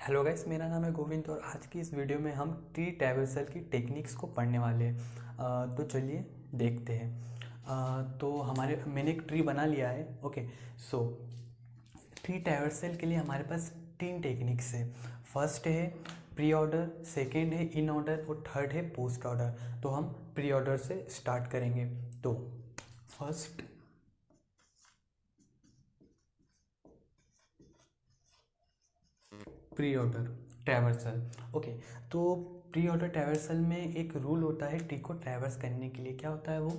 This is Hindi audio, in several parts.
हेलो गाइस, मेरा नाम है गोविंद और आज की इस वीडियो में हम ट्री ट्रैवर्सल की टेक्निक्स को पढ़ने वाले हैं। तो चलिए देखते हैं। तो मैंने एक ट्री बना लिया है। ओके। सो ट्री ट्रैवर्सल के लिए हमारे पास 3 टेक्निक्स है। फर्स्ट है प्री ऑर्डर, सेकेंड है इन ऑर्डर और थर्ड है पोस्ट ऑर्डर। तो हम प्री ऑर्डर से स्टार्ट करेंगे। तो first pre order traversal. Okay. तो प्री ऑर्डर ट्रैवर्सल में एक रूल होता है ट्री को ट्रैवर्स करने के लिए। क्या होता है वो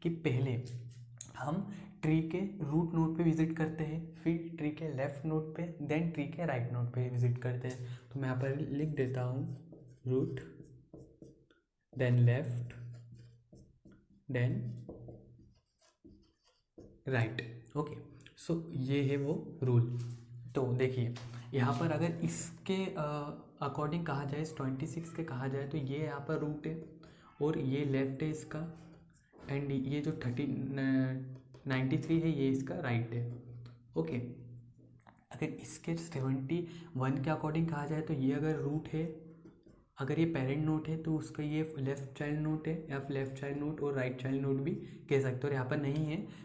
कि पहले हम ट्री के रूट नोड पे विजिट करते हैं, फिर ट्री के लेफ्ट नोड पे, देन ट्री के राइट नोड पे विजिट करते हैं। तो मैं यहाँ पर लिख देता हूँ root, then left, then right. Okay. So ये है वो रूल। तो देखिए यहाँ पर अगर इसके अकॉर्डिंग कहा जाए, इस 26 के कहा जाए, तो ये यहाँ पर रूट है और ये लेफ्ट है इसका, एंड ये जो 93 है ये इसका राइट है। ओके। अगर इसके 71 के अकॉर्डिंग कहा जाए तो ये अगर रूट है, अगर ये पेरेंट नोट है तो उसका ये लेफ्ट चाइल्ड नोट है, या फिर लेफ्ट चाइल्ड नोट और राइट चाइल्ड नोट भी कह सकते हो। और यहाँ पर नहीं है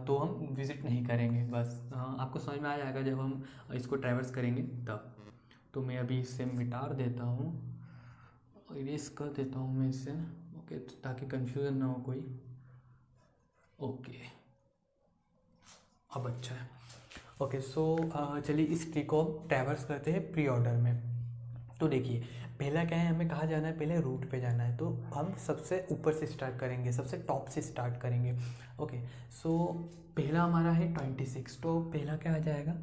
तो हम विजिट नहीं करेंगे। बस आपको समझ में आ जाएगा जब हम इसको ट्रैवर्स करेंगे तब। तो मैं अभी इसे मिटा देता हूँ, इरेज कर देता हूँ मैं इसे। ओके, ताकि कन्फ्यूज़न ना हो कोई। ओके, अब अच्छा है। ओके। सो चलिए इस ट्री को हम ट्रैवर्स करते हैं प्री ऑर्डर में। तो देखिए पहला क्या है, हमें कहाँ जाना है, पहले रूट पे जाना है। तो हम सबसे ऊपर से स्टार्ट करेंगे, सबसे टॉप से स्टार्ट करेंगे। ओके। सो पहला हमारा है 26, तो पहला क्या आ जाएगा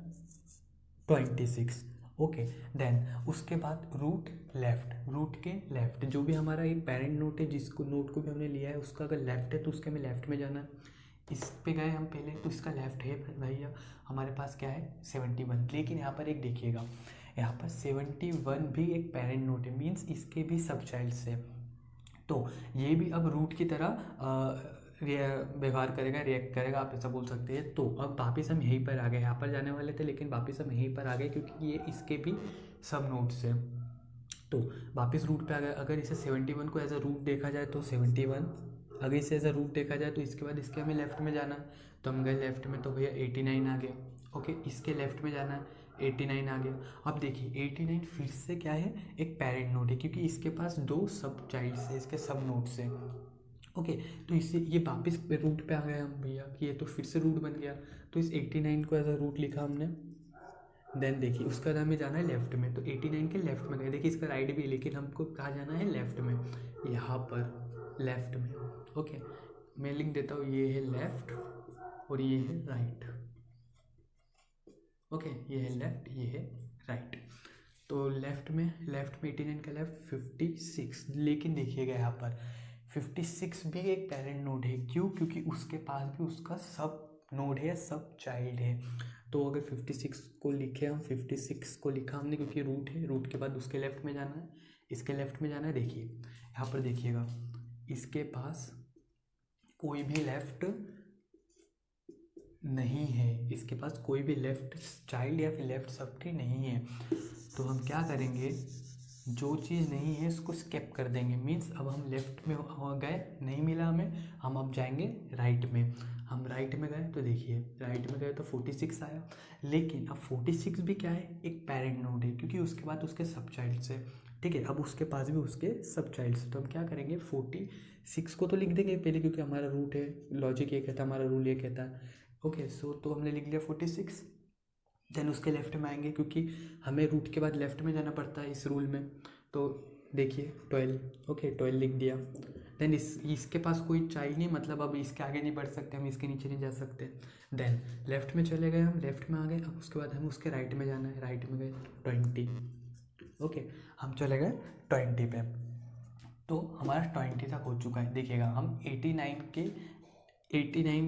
26। ओके। देन उसके बाद रूट लेफ्ट, रूट के लेफ्ट जो भी हमारा एक पेरेंट नोट है, जिसको नोट को भी हमने लिया है, उसका अगर लेफ्ट है तो उसके हमें लेफ्ट में जाना है। इस पे गए हम पहले, तो इसका लेफ्ट है भैया। हमारे पास क्या है 71। लेकिन यहाँ पर एक देखिएगा, यहाँ पर 71 भी एक पेरेंट नोट है, मीन्स इसके भी सब चाइल्ड्स है। तो ये भी अब रूट की तरह व्यवहार करेगा, रिएक्ट करेगा, आप ऐसा बोल सकते हैं। तो अब वापस हम यहीं पर आ गए, यहाँ पर जाने वाले थे लेकिन वापस हम यहीं पर आ गए क्योंकि ये इसके भी सब नोट्स हैं। तो वापस रूट पे आ गए। अगर इसे 71 को एज अ रूट देखा जाए तो 71, अगर इसे एज अ रूट देखा जाए तो इसके बाद इसके हमें लेफ्ट में जाना है। तो हम गए लेफ्ट में, तो भैया 89 आ गया। ओके, इसके लेफ्ट में जाना है, 89 आ गया। अब देखिए 89 फिर से क्या है, एक पेरेंट नोट है क्योंकि इसके पास 2 सब चाइल्ड्स है, इसके सब नोट्स हैं। ओके। तो इससे ये वापस रूट पे आ गए हम भैया कि ये तो फिर से रूट बन गया। तो इस 89 को एज अ रूट लिखा हमने। देन देखिए उसका हमें जाना है लेफ्ट में, तो 89 के लेफ्ट में गए। देखिए इसका राइट भी है लेकिन हमको कहाँ जाना है, लेफ्ट में, यहाँ पर लेफ्ट में। ओके, मैं लिख देता हूँ, ये है लेफ्ट और ये है राइट। ओके, ये है लेफ्ट, ये है राइट। तो लेफ्ट में 89 का लेफ्ट 56। लेकिन देखिएगा यहाँ पर 56 भी एक पेरेंट नोड है। क्यों? क्योंकि उसके पास भी उसका सब नोड है, सब चाइल्ड है। तो अगर 56 को लिखे हम, 56 को लिखा हमने क्योंकि रूट है, रूट के बाद उसके लेफ्ट में जाना है, इसके लेफ्ट में जाना है। देखिए यहाँ पर देखिएगा, इसके पास कोई भी लेफ्ट नहीं है, इसके पास कोई भी लेफ्ट चाइल्ड या फिर लेफ्ट सब ट्री नहीं है। तो हम क्या करेंगे, जो चीज़ नहीं है उसको स्किप कर देंगे। मीन्स अब हम लेफ्ट में गए, नहीं मिला हमें, हम अब जाएंगे राइट में। हम राइट में गए तो देखिए राइट में गए तो 46 आया। लेकिन अब 46 भी क्या है, एक पेरेंट नोड है क्योंकि उसके बाद उसके सब चाइल्ड्स है। ठीक है, अब उसके पास भी उसके सब चाइल्ड्स है। तो हम क्या करेंगे, 46 को तो लिख देंगे पहले क्योंकि हमारा रूट है, लॉजिक ये कहता है, हमारा रूल ये कहता है। ओके। सो तो हमने लिख लिया 46। देन उसके लेफ्ट में आएंगे क्योंकि हमें रूट के बाद लेफ्ट में जाना पड़ता है इस रूल में। तो देखिए 12। ओके, 12 लिख दिया। देन इसके पास कोई चाइल्ड नहीं, मतलब अब इसके आगे नहीं बढ़ सकते, हम इसके नीचे नहीं जा सकते। देन लेफ्ट में चले गए, हम लेफ्ट में आ गए। अब उसके बाद हमें उसके राइट में जाना है, राइट में गए 20। ओके, हम चले गए 20 पे। तो हमारा 20 तक हो चुका है। देखिएगा हम 89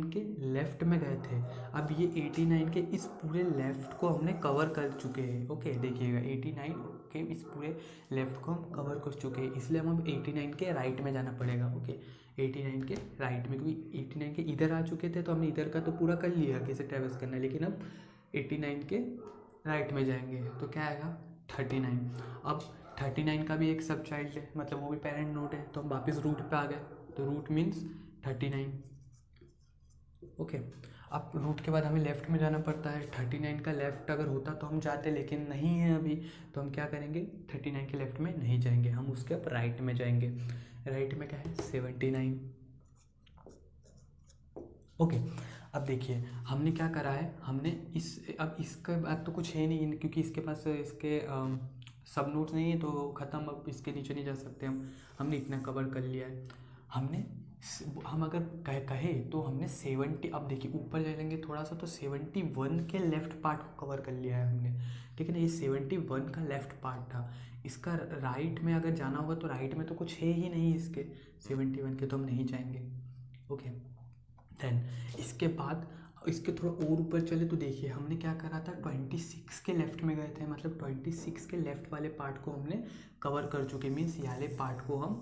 के लेफ्ट में गए थे। अब ये 89 के इस पूरे लेफ्ट को हमने कवर कर चुके हैं। ओके, देखिएगा 89 के इस पूरे लेफ्ट को हम कवर कर चुके हैं, इसलिए हम 89 के राइट में जाना पड़ेगा। ओके, 89 के राइट में, क्योंकि 89 के इधर आ चुके थे तो हमने इधर का तो पूरा कर लिया कैसे ट्रैवर्स करना है, लेकिन अब 89 के राइट में जाएंगे तो क्या आएगा 39। अब 39 का भी एक सब चाइल्ड है, मतलब वो भी पेरेंट नोड है, तो हम वापस रूट पे आ गए, तो रूट मीन्स 39। ओके, अब रूट के बाद हमें लेफ़्ट में जाना पड़ता है। 39 का लेफ़्ट अगर होता तो हम जाते, लेकिन नहीं है अभी, तो हम क्या करेंगे, 39 के लेफ़्ट में नहीं जाएंगे, हम उसके अब राइट में जाएंगे। राइट में क्या है, 79। ओके, अब देखिए हमने क्या करा है, हमने अब इसके बाद तो कुछ है नहीं, क्योंकि इसके पास इसके सब नोट्स नहीं है, तो ख़त्म, अब इसके नीचे नहीं जा सकते हमने इतना कवर कर लिया है। हम अगर कहे तो हमने 70, अब देखिए ऊपर चलेंगे थोड़ा सा, तो 71 के लेफ़्ट पार्ट को कवर कर लिया है हमने, ठीक है ना। ये 71 का लेफ़्ट पार्ट था, इसका राइट में अगर जाना होगा तो राइट में तो कुछ है ही नहीं इसके 71 के, तो हम नहीं जाएंगे। ओके, देन इसके बाद इसके थोड़ा और ऊपर चले तो देखिए हमने क्या करा था, 26 के लेफ़्ट में गए थे, मतलब 26 के लेफ़्ट वाले पार्ट को हमने कवर कर चुके, मीन्स ये वाले पार्ट को हम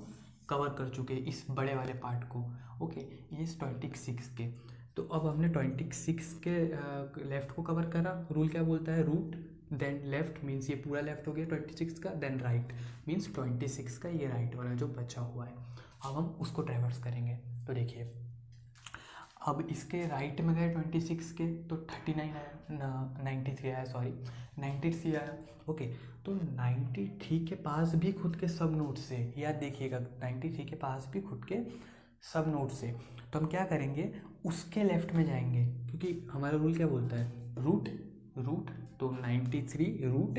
कवर कर चुके, इस बड़े वाले पार्ट को। ओके, ये 26 के, तो अब हमने 26 के लेफ़्ट को कवर करा। रूल क्या बोलता है, रूट देन लेफ़्ट, मीन्स ये पूरा लेफ़्ट हो गया 26 का, देन राइट मीन्स 26 का ये राइट वाला जो बचा हुआ है, अब हम उसको ट्रैवर्स करेंगे। तो देखिए अब इसके राइट में गए 26 के, तो 39 आया, 93 आया, सॉरी 93 आया। ओके, तो 93 के पास भी खुद के सब नोट से, याद देखिएगा 93 के पास भी खुद के सब नोट से, तो हम क्या करेंगे, उसके लेफ्ट में जाएंगे, क्योंकि हमारा रूल क्या बोलता है, रूट रूट, तो 93 रूट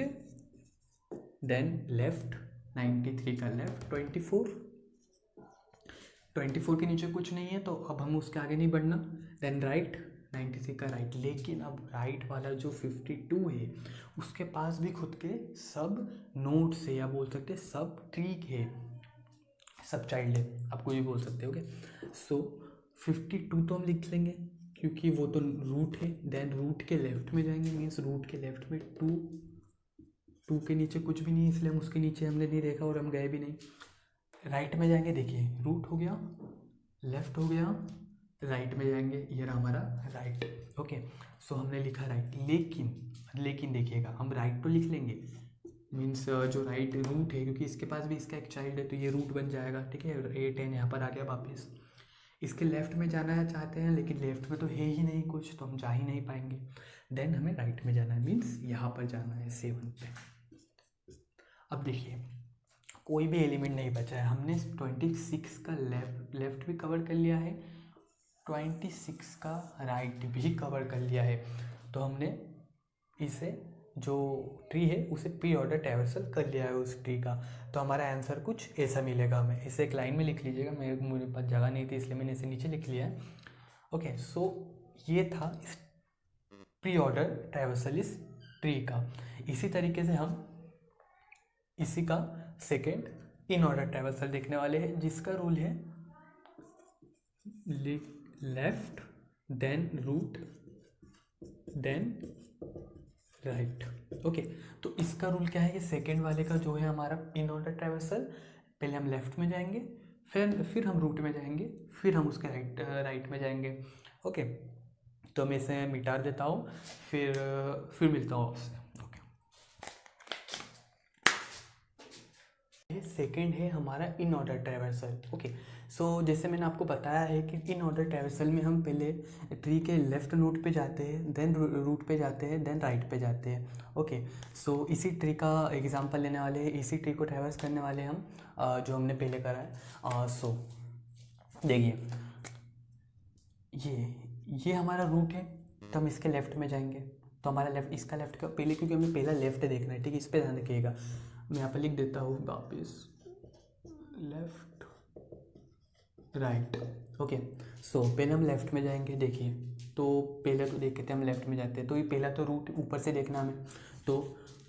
देन लेफ्ट, 93 का लेफ्ट 24 के नीचे कुछ नहीं है, तो अब हम उसके आगे नहीं बढ़ना। देन राइट, 93 का राइट, लेकिन अब राइट वाला जो 52 है उसके पास भी खुद के सब नोट से, या बोल सकते सब ट्री है, सब चाइल्ड है, आप कोई भी बोल सकते हो। ओके, सो 52 तो हम लिख लेंगे क्योंकि वो तो रूट है। देन रूट के लेफ्ट में जाएंगे, मीन्स रूट के लेफ्ट में 2 के नीचे कुछ भी नहीं है, इसलिए हम उसके नीचे हमने नहीं देखा और हम गए भी नहीं। राइट में जाएंगे, देखिए रूट हो गया, लेफ्ट हो गया, राइट में जाएंगे, ये रहा हमारा राइट। ओके, सो हमने लिखा राइट, लेकिन देखिएगा हम राइट तो लिख लेंगे, मीन्स जो राइट रूट है, क्योंकि इसके पास भी इसका एक चाइल्ड है, तो ये रूट बन जाएगा, ठीक है। 8 यहाँ पर आ गया वापस। इसके लेफ्ट में जाना है चाहते हैं, लेकिन लेफ्ट में तो है ही नहीं कुछ, तो हम जा ही नहीं पाएंगे। देन हमें राइट में जाना है, मीन्स यहाँ पर जाना है 7 पे। अब देखिए कोई भी एलिमेंट नहीं बचा है, हमने 26 का लेफ्ट भी कवर कर लिया है, 26 का राइट भी कवर कर लिया है, तो हमने इसे जो ट्री है उसे प्री ऑर्डर ट्रैवर्सल कर लिया है उस ट्री का। तो हमारा आंसर कुछ ऐसा मिलेगा, हमें इसे एक लाइन में लिख लीजिएगा, मेरे पास जगह नहीं थी इसलिए मैंने इसे नीचे लिख लिया है। ओके, सो ये था इस प्री ऑर्डर ट्रैवर्सल इस ट्री का। इसी तरीके से हम इसी का सेकेंड इन ऑर्डर ट्रैवर्सल देखने वाले हैं, जिसका रूल है left then root then right. Okay, तो इसका रूल क्या है, ये सेकेंड वाले का जो है हमारा इन ऑर्डर ट्रैवर्सल, पहले हम लेफ्ट में जाएंगे, फिर हम रूट में जाएंगे, फिर हम उसके राइट में जाएंगे। ओके, तो मैं इसे मिटा देता हूँ, फिर मिलता हूँ आपसे। सेकेंड है हमारा इन ऑर्डर ट्रैवर्सल। ओके, सो जैसे मैंने आपको बताया है कि इन ऑर्डर ट्रैवर्सल में हम पहले ट्री के लेफ्ट नोड पे जाते हैं, देन रूट पे जाते हैं, देन राइट पे जाते हैं। ओके, सो इसी ट्री का एग्जांपल लेने वाले हैं, इसी ट्री को ट्रैवर्स करने वाले हैं हम, जो हमने पहले करा है। सो देखिए ये हमारा रूट है, तो हम इसके लेफ्ट में जाएंगे, तो हमारा लेफ्ट, इसका लेफ्ट का पहले, क्योंकि हमें पहला लेफ्ट देखना है, ठीक है, इस पर ध्यान रखिएगा। मैं यहाँ पर लिख देता हूँ वापस, लेफ्ट राइट। ओके, सो पहले हम लेफ्ट में जाएंगे, देखिए तो पहले तो देखते हैं हम लेफ्ट में जाते हैं, तो ये पहला तो रूट ऊपर से देखना हमें, तो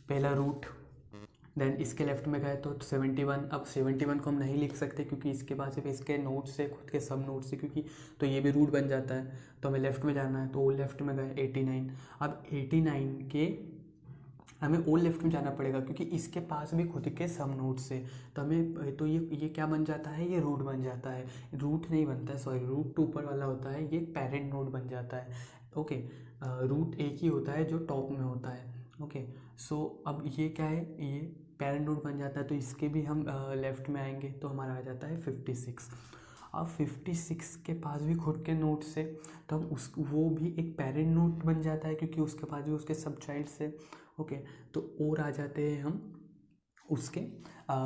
पहला रूट, देन इसके लेफ्ट में गए तो 71। अब 71 को हम नहीं लिख सकते क्योंकि इसके पास सिर्फ इसके नोट से, खुद के सब नोट से, क्योंकि तो ये भी रूट बन जाता है, तो हमें लेफ्ट में जाना है, तो वो लेफ्ट में गए 89। अब 89 के हमें ओल लेफ्ट में जाना पड़ेगा, क्योंकि इसके पास भी खुद के सब नोट्स से, तो हमें तो ये क्या बन जाता है, ये रूट बन जाता है, रूट नहीं बनता है, सॉरी, रूट तो ऊपर वाला होता है, ये पेरेंट नोड बन जाता है। ओके, रूट एक ही होता है जो टॉप में होता है। ओके, सो अब ये क्या है, ये पेरेंट नोड बन जाता है, तो इसके भी हम लेफ्ट में आएंगे तो हमारा आ जाता है 56। अब 56 के पास भी खुद के नोड से, तो हम उस वो भी एक पेरेंट नोड बन जाता है क्योंकि उसके पास भी उसके सब चाइल्ड से। ओके, तो और आ जाते हैं हम उसके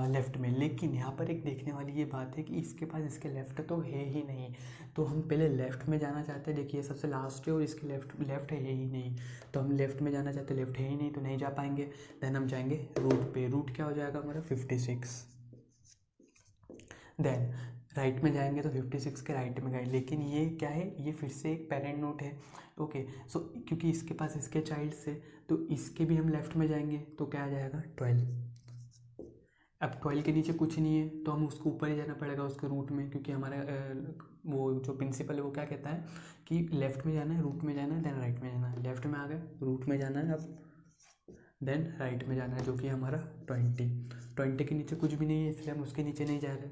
लेफ़्ट में। लेकिन यहाँ पर एक देखने वाली ये बात है कि इसके पास इसके लेफ़्ट तो है ही नहीं, तो हम पहले लेफ़्ट में जाना चाहते हैं। देखिए सबसे लास्ट है और इसके लेफ़्ट है ही नहीं, तो हम लेफ़्ट में जाना चाहते हैं, लेफ़्ट है ही नहीं तो नहीं जा पाएंगे। देन हम जाएंगे रूट पे, रूट क्या हो जाएगा हमारा 56। देन राइट में जाएंगे तो 56 के राइट में गए, लेकिन ये क्या है, ये फिर से एक पेरेंट नोट है। ओके, सो क्योंकि इसके पास इसके चाइल्ड से, तो इसके भी हम लेफ़्ट में जाएंगे तो क्या आ जाएगा 12। अब 12 के नीचे कुछ नहीं है तो हम उसको ऊपर ही जाना पड़ेगा उसके रूट में, क्योंकि हमारा वो जो प्रिंसिपल है वो क्या कहता है कि लेफ़्ट में जाना है, रूट में जाना है, देन राइट में जाना है। लेफ़्ट में आ गए, रूट में जाना है अब, देन राइट में जाना है, जो कि हमारा 20 के नीचे कुछ भी नहीं है इसलिए हम उसके नीचे नहीं जा रहे।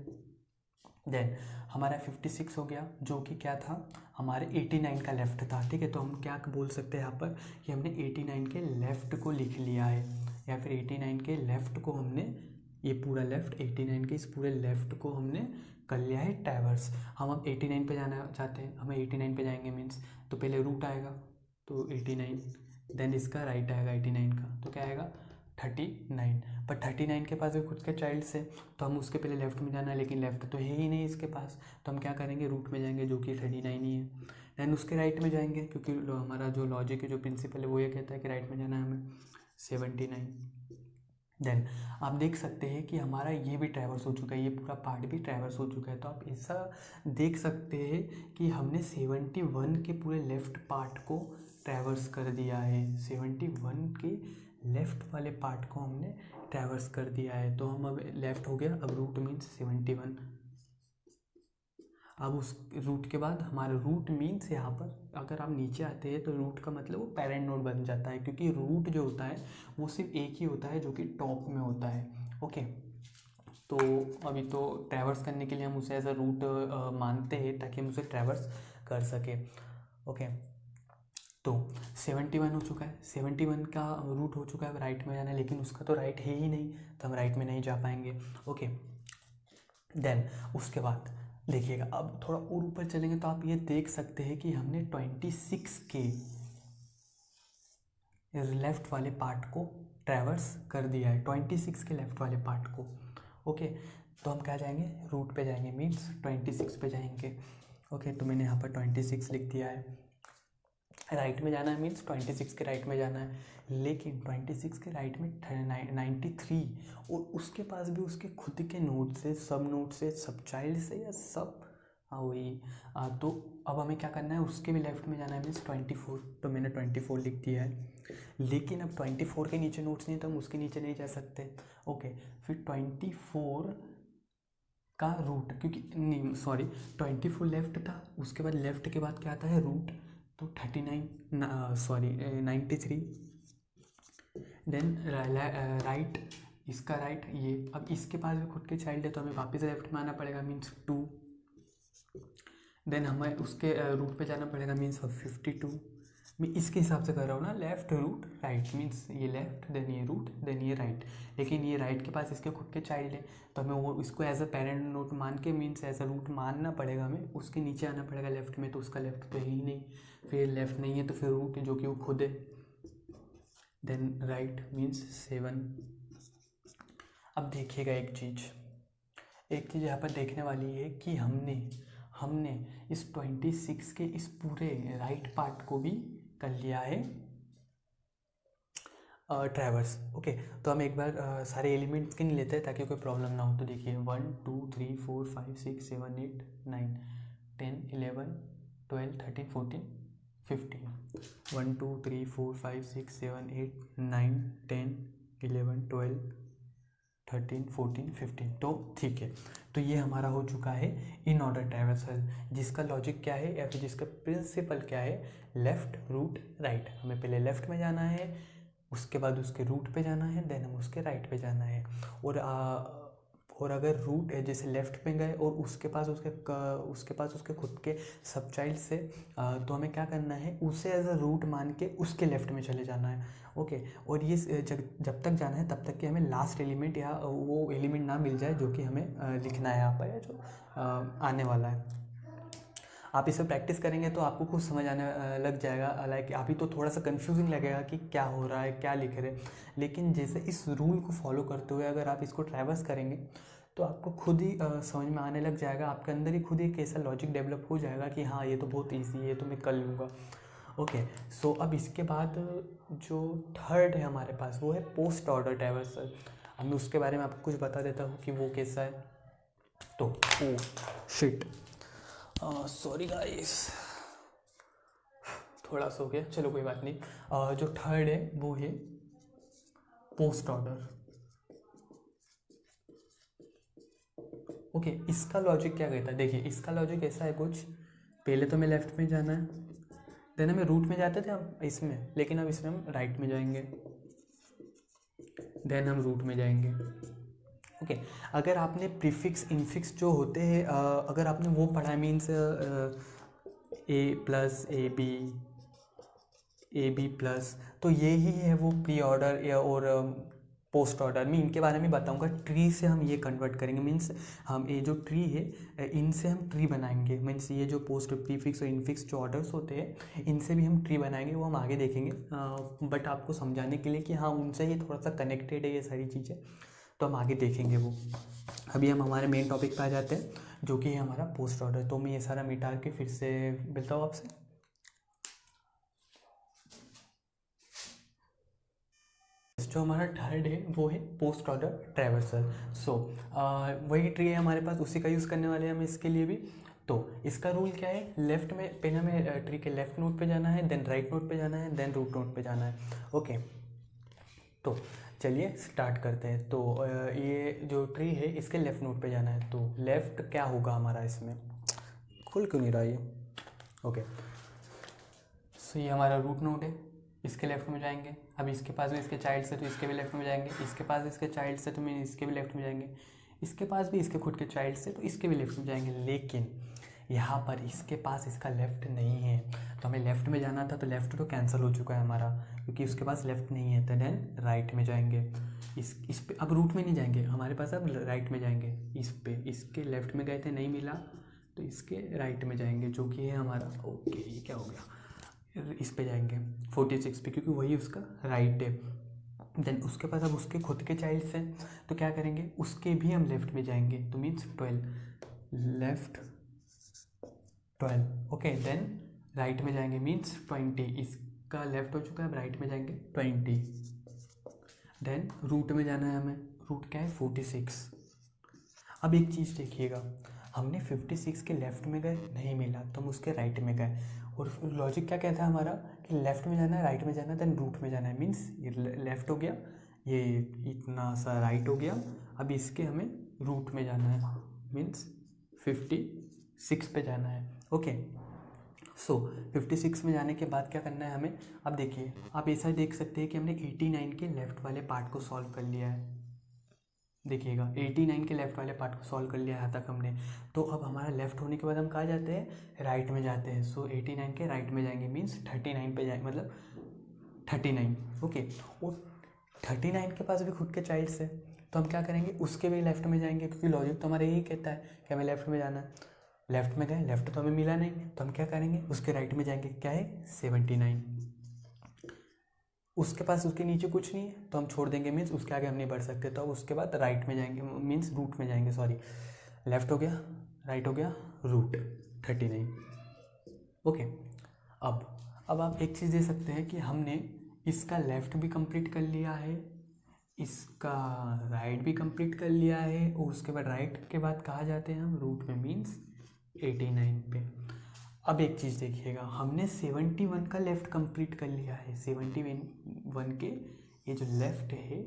देन हमारा 56 हो गया, जो कि क्या था हमारे 89 का लेफ़्ट था। ठीक है, तो हम क्या बोल सकते हैं यहाँ पर कि हमने 89 के लेफ़्ट को लिख लिया है, या फिर 89 के लेफ़्ट को हमने, ये पूरा लेफ़्ट 89 के इस पूरे लेफ़्ट को हमने कर लिया है ट्रैवर्स। हम अब 89 पे जाना चाहते हैं, हमें 89 पे जाएंगे मीन्स, तो पहले रूट आएगा तो 89, देन इसका राइट आएगा 89 का, तो क्या आएगा 39। पर 39 के पास भी खुद के चाइल्ड से, तो हम उसके पहले लेफ़्ट में जाना है, लेकिन लेफ़्ट तो है ही नहीं इसके पास, तो हम क्या करेंगे रूट में जाएंगे जो कि 39 ही है। देन उसके राइट में जाएंगे, क्योंकि हमारा जो लॉजिक है, जो प्रिंसिपल है वो ये कहता है कि राइट में जाना है हमें 79। देन आप देख सकते हैं कि हमारा ये भी ट्रैवर्स हो चुका है, ये पूरा पार्ट भी ट्रैवर्स हो चुका है। तो आप ऐसा देख सकते हैं कि हमने 71 के पूरे लेफ़्ट पार्ट को ट्रैवर्स कर दिया है, 71 के लेफ़्ट वाले पार्ट को हमने ट्रैवर्स कर दिया है। तो हम अब लेफ़्ट हो गया, अब रूट मीन्स 71। अब उस रूट के बाद हमारा रूट मीन्स यहाँ पर अगर आप नीचे आते हैं तो रूट का मतलब वो पेरेंट नोड बन जाता है, क्योंकि रूट जो होता है वो सिर्फ एक ही होता है जो कि टॉप में होता है। ओके, तो अभी तो ट्रैवर्स करने के लिए हम उसे एज अ रूट मानते हैं ताकि हम उसे ट्रैवर्स कर सकें। ओके, तो 71 हो चुका है, 71 का रूट हो चुका है, अब राइट में जाना है, लेकिन उसका तो राइट है ही नहीं तो हम राइट में नहीं जा पाएंगे। ओके, देन उसके बाद देखिएगा अब थोड़ा और ऊपर चलेंगे तो आप ये देख सकते हैं कि हमने 26 के लेफ़्ट वाले पार्ट को ट्रैवर्स कर दिया है, 26 के लेफ़्ट वाले पार्ट को। ओके, तो हम क्या जाएंगे रूट पे जाएंगे मीन्स 26 पे जाएंगे। ओके, तो मैंने यहाँ पर 26 लिख दिया है। राइट में जाना है मीन्स 26 के राइट में जाना है, लेकिन 26 के राइट में 93 और उसके पास भी उसके खुद के नोट से, सब नोट से, सब चाइल्ड से, या सब वही तो अब हमें क्या करना है उसके भी लेफ्ट में जाना है मीन्स 24, तो मैंने 24 लिख दिया है। लेकिन अब 24 के नीचे नोट्स नहीं तो हम उसके नीचे नहीं जा सकते। ओके, फिर 24 का रूट, क्योंकि नहीं सॉरी 24 लेफ्ट था, उसके बाद लेफ्ट के बाद क्या आता है रूट, तो 93, देन राइट, इसका राइट ये, अब इसके पास भी खुद के चाइल्ड है तो हमें वापस लेफ्ट में आना पड़ेगा मीन्स 2, देन हमें उसके रूट पे जाना पड़ेगा मीन्स 52। मैं इसके हिसाब से कर रहा हूँ ना, लेफ्ट रूट राइट मीन्स ये लेफ्ट देन ये रूट देन ये राइट, लेकिन ये राइट के पास इसके खुद के चाइल्ड है तो हमें वो इसको एज अ पेरेंट नोट मान के मीन्स एज अ रूट मानना पड़ेगा, हमें उसके नीचे आना पड़ेगा लेफ्ट में, तो उसका लेफ्ट तो है ही नहीं, फिर लेफ्ट नहीं है तो फिर रूट जो कि वो खुद है, देन राइट मीन्स 7। अब देखिएगा एक चीज़ यहाँ पर देखने वाली है कि हमने इस 26 के इस पूरे राइट पार्ट को भी कर लिया है ट्रैवर्स। ओके, तो हम एक बार सारे एलिमेंट्स गिन लेते हैं ताकि कोई प्रॉब्लम ना हो। तो देखिए 1 2 3 4 5 6 7 8 9 10 11 12 13 14 15 1 2 3 4 5 6 7 8 9 10 11 12 13 14 15, तो ठीक है। तो ये हमारा हो चुका है इन ऑर्डर ट्रैवर्सल, जिसका लॉजिक क्या है या फिर जिसका प्रिंसिपल क्या है, लेफ़्ट रूट राइट। हमें पहले लेफ़्ट में जाना है, उसके बाद उसके रूट पे जाना है, देन हम उसके राइट पे जाना है। और अगर रूट है जैसे लेफ्ट में गए और उसके पास उसके खुद के सब चाइल्ड से तो हमें क्या करना है, उसे एज अ रूट मान के उसके लेफ्ट में चले जाना है। ओके, और ये जब तक जाना है तब तक कि हमें लास्ट एलिमेंट या वो एलिमेंट ना मिल जाए जो कि हमें लिखना है यहाँ पर, या जो आने वाला है। आप इसे प्रैक्टिस करेंगे तो आपको कुछ समझ आने लग जाएगा। लाइक अभी तो थोड़ा सा कंफ्यूजिंग लगेगा कि क्या हो रहा है, क्या लिख रहे हैं, लेकिन जैसे इस रूल को फॉलो करते हुए अगर आप इसको ट्रैवर्स करेंगे तो आपको खुद ही समझ में आने लग जाएगा। आपके अंदर ही खुद ही एक ऐसा लॉजिक डेवलप हो जाएगा कि हाँ ये तो बहुत ईजी है, ये तो मैं कर लूँगा। ओके, सो अब इसके बाद जो थर्ड है हमारे पास वो है पोस्ट ऑर्डर ट्रैवर्सल। अब मैं उसके बारे में आपको कुछ बता देता हूँ कि वो कैसा है। तो ओ शिट, सॉरी गाइस, थोड़ा सा हो गया, चलो कोई बात नहीं। जो थर्ड है वो है पोस्ट ऑर्डर। ओके, इसका लॉजिक क्या कहता है, देखिए इसका लॉजिक ऐसा है कुछ, पहले तो हमें लेफ्ट में जाना है, देन हमें रूट में जाते थे हम इसमें, लेकिन अब इसमें हम राइट में जाएंगे, देन हम रूट में जाएंगे। ओके, अगर आपने प्रीफिक्स इनफिक्स जो होते हैं अगर आपने वो पढ़ा, मीन्स ए बी प्लस, तो ये ही है वो प्री ऑर्डर या और पोस्ट ऑर्डर। मैं इनके बारे में बताऊंगा। ट्री से हम ये कन्वर्ट करेंगे, मीन्स हम ये जो ट्री है इनसे हम ट्री बनाएंगे, मीन्स ये जो पोस्ट प्रीफिक्स और इनफिक्स जो ऑर्डर्स होते हैं इनसे भी हम ट्री बनाएंगे, वो हम आगे देखेंगे। बट आपको समझाने के लिए कि हाँ उनसे ही थोड़ा सा कनेक्टेड है ये सारी चीज़ें, तो हम आगे देखेंगे वो। अभी हम हमारे मेन टॉपिक पे आ जाते हैं जो कि है हमारा पोस्ट ऑर्डर। तो मैं ये सारा मिटा के फिर से मिलता हूँ आपसे। जो हमारा थर्ड है वो है पोस्ट ऑर्डर ट्रैवर्सल। सो वही ट्री है हमारे पास, उसी का यूज़ करने वाले हैं हम इसके लिए भी। तो इसका रूल क्या है, लेफ्ट में पहले हमें ट्री के लेफ्ट नोड पे जाना है, देन राइट नोड पे जाना है, देन रूट नोड पे जाना है। ओके, तो चलिए स्टार्ट करते हैं। तो ये जो ट्री है इसके लेफ़्ट नोड पे जाना है, तो लेफ़्ट क्या होगा हमारा, इसमें खुल क्यों नहीं रहा ये। ओके, सो ये हमारा रूट नोड है, इसके लेफ्ट में जाएंगे। अब इसके पास भी इसके चाइल्ड से तो इसके भी लेफ्ट में जाएंगे, इसके पास इसके चाइल्ड से तो मैं इसके भी लेफ्ट में जाएंगे, इसके पास भी इसके खुद के चाइल्ड से तो इसके भी लेफ्ट में जाएंगे। लेकिन यहाँ पर इसके पास इसका लेफ़्ट नहीं है, तो हमें लेफ़्ट में जाना था, तो लेफ़्ट तो कैंसिल हो चुका है हमारा क्योंकि उसके पास लेफ़्ट नहीं है। तो देन राइट में जाएंगे, इस पे अब रूट में नहीं जाएंगे, हमारे पास अब राइट में जाएंगे। इस पे इसके लेफ़्ट में गए थे, नहीं मिला, तो इसके राइट में जाएंगे जो कि है हमारा। ओके, ये क्या हो गया, इस पे जाएंगे 46 पे क्योंकि वही उसका राइट है। देन उसके पास अब उसके खुद के चाइल्ड्स हैं, तो क्या करेंगे, उसके भी हम लेफ़्ट में जाएंगे, तो means 12, left 12। Okay, then right में जाएंगे मीन्स 20, इसका लेफ्ट हो चुका है, अब राइट में जाएंगे 20। देन रूट में जाना है हमें, रूट क्या है 46। अब एक चीज़ देखिएगा, हमने 56 के लेफ़्ट में गए, नहीं मिला, तो हम उसके राइट में गए। और लॉजिक क्या कहता है हमारा कि लेफ़्ट में जाना है, राइट में जाना है, देन रूट में जाना है, मीन्स ये लेफ़्ट हो गया, ये इतना सा राइट हो गया, अब इसके हमें रूट में जाना है, मीन्स 56 पे जाना है। ओके, सो 56 में जाने के बाद क्या करना है हमें, अब देखिए आप ऐसा देख सकते हैं कि हमने 89 के लेफ़्ट वाले पार्ट को सॉल्व कर लिया है। देखिएगा 89 के लेफ़्ट वाले पार्ट को सॉल्व कर लिया यहाँ तक हमने। तो अब हमारा लेफ़्ट होने के बाद हम कहाँ जाते हैं, राइट में जाते हैं। सो 89 के राइट में जाएंगे, मीन्स 39 पे जाएंगे, मतलब 39। ओके, और 39 के पास भी खुद के चाइल्ड्स है, तो हम क्या करेंगे, उसके भी लेफ़्ट में जाएंगे क्योंकि लॉजिक तो हमारा यही कहता है कि हमें लेफ़्ट में जाना है। लेफ़्ट में गए, लेफ़्ट तो हमें मिला नहीं, तो हम क्या करेंगे, उसके राइट में जाएंगे, क्या है 79। उसके पास उसके नीचे कुछ नहीं है तो हम छोड़ देंगे, मीन्स उसके आगे हम नहीं बढ़ सकते, तो अब उसके बाद राइट में जाएंगे, मीन्स रूट में जाएंगे, सॉरी, लेफ़्ट हो गया, राइट हो गया, रूट 39। ओके, अब आप एक चीज़ दे सकते हैं कि हमने इसका लेफ़्ट भी कंप्लीट कर लिया है, इसका राइट भी कंप्लीट कर लिया है, और उसके बाद राइट के बाद कहाँ जाते हैं हम, रूट में, मीन्स 89 पे। अब एक चीज़ देखिएगा, हमने 71 का लेफ़्ट कंप्लीट कर लिया है, 71 के ये जो लेफ़्ट है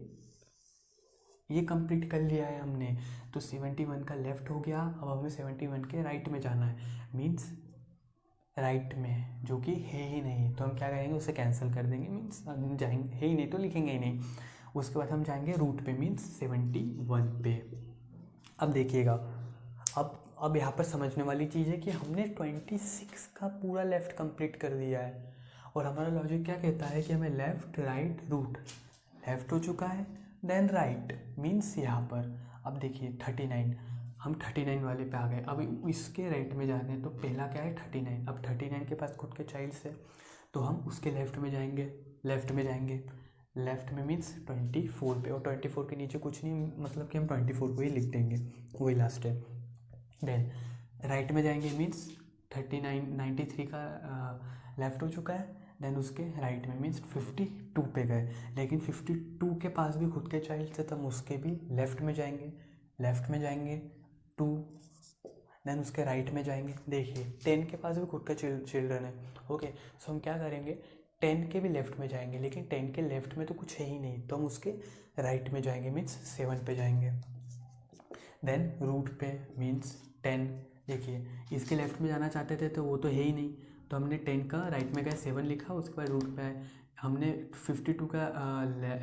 ये कंप्लीट कर लिया है हमने, तो 71 का लेफ़्ट हो गया। अब हमें 71 के राइट में जाना है, मीन्स राइट में, जो कि है ही नहीं, तो हम क्या करेंगे, उसे कैंसिल कर देंगे, मीन्स हम जाएंगे, है ही नहीं तो लिखेंगे ही नहीं। उसके बाद हम जाएंगे रूट पे, मीन्स 71 पे। अब देखिएगा, अब यहाँ पर समझने वाली चीज़ है कि हमने 26 का पूरा लेफ़्ट कंप्लीट कर दिया है और हमारा लॉजिक क्या कहता है कि हमें लेफ़्ट राइट रूट, लेफ़्ट हो चुका है देन राइट मीन्स यहाँ पर। अब देखिए 39, हम 39 वाले पे आ गए। अब इसके राइट में जाने हैं तो पहला क्या है 39। अब 39 के पास खुद के चाइल्ड्स है तो हम उसके लेफ़्ट में जाएंगे, लेफ़्ट में मीन्स 24 पे, और 24 के नीचे कुछ नहीं, मतलब कि हम 24 को ही लिख देंगे, वही लास्ट है। देन राइट में जाएंगे मीन्स 93 का लेफ़्ट हो चुका है, देन उसके राइट में मीन्स 52 पे गए, लेकिन 52 के पास भी खुद के चाइल्ड थे तो हम उसके भी लेफ़्ट में जाएंगे 2, देन उसके राइट में जाएंगे। देखिए 10 के पास भी खुद का चिल्ड्रन है। ओके, सो हम क्या करेंगे 10 के भी लेफ़्ट में जाएंगे, लेकिन 10 के लेफ़्ट में तो कुछ है ही नहीं तो हम उसके राइट में जाएंगे मीन्स 7 पे जाएंगे। देन रूट पे मीन्स 10, देखिए इसके लेफ़्ट में जाना चाहते थे तो वो तो है ही नहीं तो हमने 10 का राइट में गए 7 लिखा, उसके बाद रूट पे आए। हमने 52 का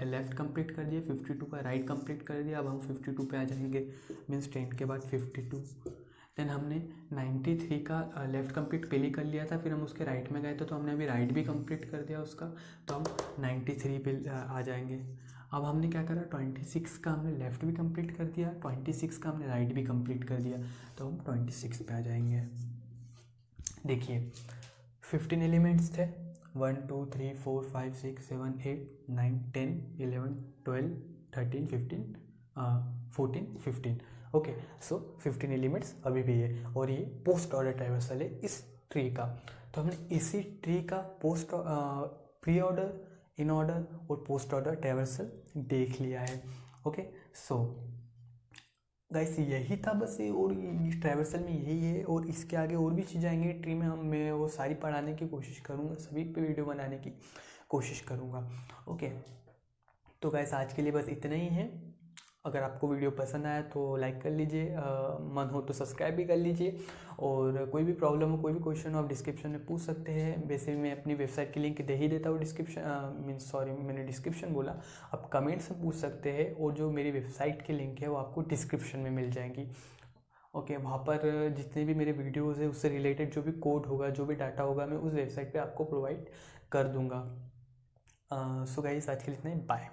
लेफ़्ट कंप्लीट कर दिया, 52 का राइट कंप्लीट कर दिया, अब हम 52 पे आ जाएंगे मीन्स 10 के बाद 52। देन हमने 93 का लेफ़्ट कंप्लीट पहले कर लिया था, फिर हम उसके राइट में गए थे तो हमने अभी राइट भी कंप्लीट कर दिया उसका, तो हम 93 पे आ जाएंगे। अब हमने क्या करा 26 का हमने लेफ़्ट भी कंप्लीट कर दिया, 26 का हमने राइट भी कंप्लीट कर दिया, तो हम 26 पे आ जाएंगे। देखिए 15 एलिमेंट्स थे, 1 2 3 4 5 6 7 8 9 10 11 12 13 15 14 15। ओके, सो 15 एलिमेंट्स अभी भी है और ये पोस्ट ऑर्डर ट्राइवर्सल है इस ट्री का। तो हमने इसी ट्री का post pre order, in order और पोस्ट ऑर्डर ट्राइवर्सल देख लिया है। ओके, सो गाइस यही था बस ये, और इस ट्राइवर्सल में यही है और इसके आगे और भी चीज़ें आएंगी ट्री में, मैं वो सारी पढ़ाने की कोशिश करूँगा, सभी पे वीडियो बनाने की कोशिश करूँगा। ओके, तो गाइस आज के लिए बस इतना ही है। अगर आपको वीडियो पसंद आया तो लाइक कर लीजिए, मन हो तो सब्सक्राइब भी कर लीजिए, और कोई भी प्रॉब्लम हो, कोई भी क्वेश्चन हो आप डिस्क्रिप्शन में पूछ सकते हैं। वैसे मैं अपनी वेबसाइट की लिंक दे ही देता हूँ मैंने डिस्क्रिप्शन बोला, आप कमेंट्स में पूछ सकते हैं, और जो मेरी वेबसाइट की लिंक है वो आपको डिस्क्रिप्शन में मिल जाएगी। ओके, वहाँ पर जितने भी मेरे वीडियोज़ है उससे रिलेटेड जो भी कोड होगा, जो भी डाटा होगा, मैं उस वेबसाइट पर आपको प्रोवाइड कर दूँगा। सो गाइस आज के लिए इतना ही, बाय।